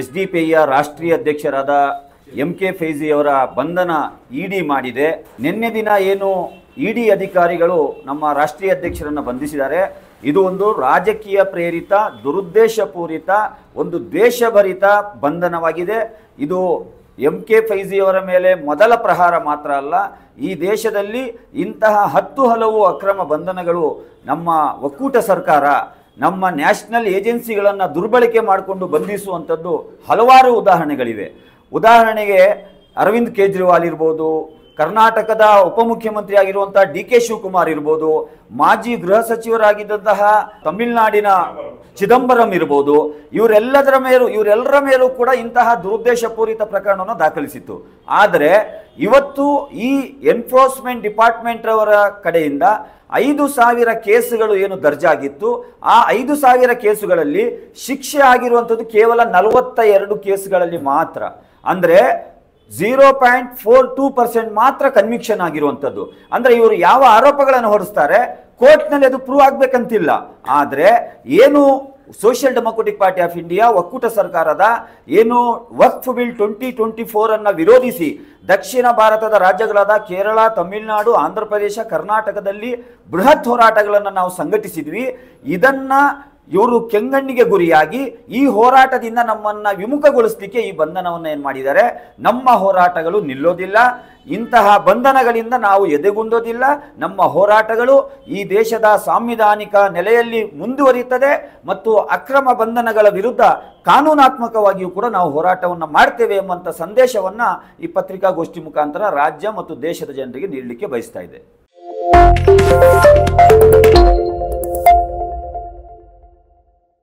ಎಸ್ಡಿಪಿಐಯ ರಾಷ್ಟ್ರೀಯ ಅಧ್ಯಕ್ಷರಾದ MK ಫೈಜಿ ಅವರ ಬಂಧನ ಇಡಿ ಮಾಡಿದೆ. ನಿನ್ನೆ ದಿನ ಏನು ಇಡಿ ಅಧಿಕಾರಿಗಳು ನಮ್ಮ ರಾಷ್ಟ್ರೀಯ ಅಧ್ಯಕ್ಷರನ್ನು ಬಂಧಿಸಿದ್ದಾರೆ, ಇದು ಒಂದು ರಾಜಕೀಯ ಪ್ರೇರಿತ ದುರುದ್ದೇಶಪೂರಿತ ಒಂದು ದ್ವೇಷಭರಿತ ಬಂಧನವಾಗಿದೆ. ಇದು MK ಫೈಜಿ ಅವರ ಮೇಲೆ ಮೊದಲ ಪ್ರಹಾರ ಮಾತ್ರ ಅಲ್ಲ, ಈ ದೇಶದಲ್ಲಿ ಇಂತಹ 10 ಹಲವು ಅಕ್ರಮ ಬಂಧನಗಳು ನಮ್ಮ ಒಕ್ಕೂಟ ಸರ್ಕಾರ ನಮ್ಮ ನ್ಯಾಷನಲ್ ಏಜೆನ್ಸಿಗಳನ್ನು ದುರ್ಬಳಕೆ ಮಾಡಿಕೊಂಡು ಬಂಧಿಸುವಂಥದ್ದು ಹಲವಾರು ಉದಾಹರಣೆಗಳಿವೆ. ಉದಾಹರಣೆಗೆ ಅರವಿಂದ್ ಕೇಜ್ರಿವಾಲ್ ಇರ್ಬೋದು, ಕರ್ನಾಟಕದ ಉಪಮುಖ್ಯಮಂತ್ರಿ ಆಗಿರುವಂತಹ DK ಶಿವಕುಮಾರ್ ಇರ್ಬೋದು, ಮಾಜಿ ಗೃಹ ಸಚಿವರಾಗಿದ್ದಂತಹ ತಮಿಳುನಾಡಿನ ಚಿದಂಬರಂ ಇರ್ಬೋದು, ಇವರೆಲ್ಲರ ಮೇಲೂ ಕೂಡ ಇಂತಹ ದುರುದ್ದೇಶಪೂರಿತ ಪ್ರಕರಣವನ್ನು ದಾಖಲಿಸಿತ್ತು. ಆದರೆ ಇವತ್ತು ಈ ಎನ್ಫೋರ್ಸ್ಮೆಂಟ್ ಡಿಪಾರ್ಟ್ಮೆಂಟ್ ಅವರ ಕಡೆಯಿಂದ 5,000 ಕೇಸುಗಳು ಏನು ದರ್ಜಾಗಿತ್ತು, ಆ 5,000 ಕೇಸುಗಳಲ್ಲಿ ಶಿಕ್ಷೆ ಆಗಿರುವಂಥದ್ದು ಕೇವಲ 42 ಕೇಸುಗಳಲ್ಲಿ ಮಾತ್ರ. ಅಂದರೆ 0.42% ಮಾತ್ರ ಕನ್ವಿಕ್ಷನ್ ಆಗಿರುವಂಥದ್ದು. ಅಂದರೆ ಇವರು ಯಾವ ಆರೋಪಗಳನ್ನು ಹೊರಿಸ್ತಾರೆ ಕೋರ್ಟ್ನಲ್ಲಿ ಅದು ಪ್ರೂವ್ ಆಗಬೇಕಂತಿಲ್ಲ. ಆದರೆ ಏನು social democratic party of India ಒಕ್ಕೂಟ ಸರ್ಕಾರದ ಏನು ವಕ್ಫ್ ಬಿಲ್ 2024 ಅನ್ನು ವಿರೋಧಿಸಿ ದಕ್ಷಿಣ ಭಾರತದ ರಾಜ್ಯಗಳಾದ ಕೇರಳ, ತಮಿಳುನಾಡು, ಆಂಧ್ರ ಪ್ರದೇಶ, ಕರ್ನಾಟಕದಲ್ಲಿ ಬೃಹತ್ ಹೋರಾಟಗಳನ್ನು ನಾವು ಸಂಘಟಿಸಿದ್ವಿ. ಇದನ್ನ ಇವರು ಕೆಂಗಣ್ಣಿಗೆ ಗುರಿಯಾಗಿ ಈ ಹೋರಾಟದಿಂದ ನಮ್ಮನ್ನು ವಿಮುಖಗೊಳಿಸಲಿಕ್ಕೆ ಈ ಬಂಧನವನ್ನು ಏನು ಮಾಡಿದ್ದಾರೆ. ನಮ್ಮ ಹೋರಾಟಗಳು ನಿಲ್ಲೋದಿಲ್ಲ, ಇಂತಹ ಬಂಧನಗಳಿಂದ ನಾವು ಎದೆಗುಂದೋದಿಲ್ಲ. ನಮ್ಮ ಹೋರಾಟಗಳು ಈ ದೇಶದ ಸಾಂವಿಧಾನಿಕ ನೆಲೆಯಲ್ಲಿ ಮುಂದುವರಿಯುತ್ತದೆ ಮತ್ತು ಅಕ್ರಮ ಬಂಧನಗಳ ವಿರುದ್ಧ ಕಾನೂನಾತ್ಮಕವಾಗಿಯೂ ಕೂಡ ನಾವು ಹೋರಾಟವನ್ನು ಮಾಡ್ತೇವೆ ಎಂಬಂಥ ಸಂದೇಶವನ್ನು ಈ ಪತ್ರಿಕಾಗೋಷ್ಠಿ ಮುಖಾಂತರ ರಾಜ್ಯ ಮತ್ತು ದೇಶದ ಜನರಿಗೆ ನೀಡಲಿಕ್ಕೆ ಬಯಸ್ತಾ ಇದೆ.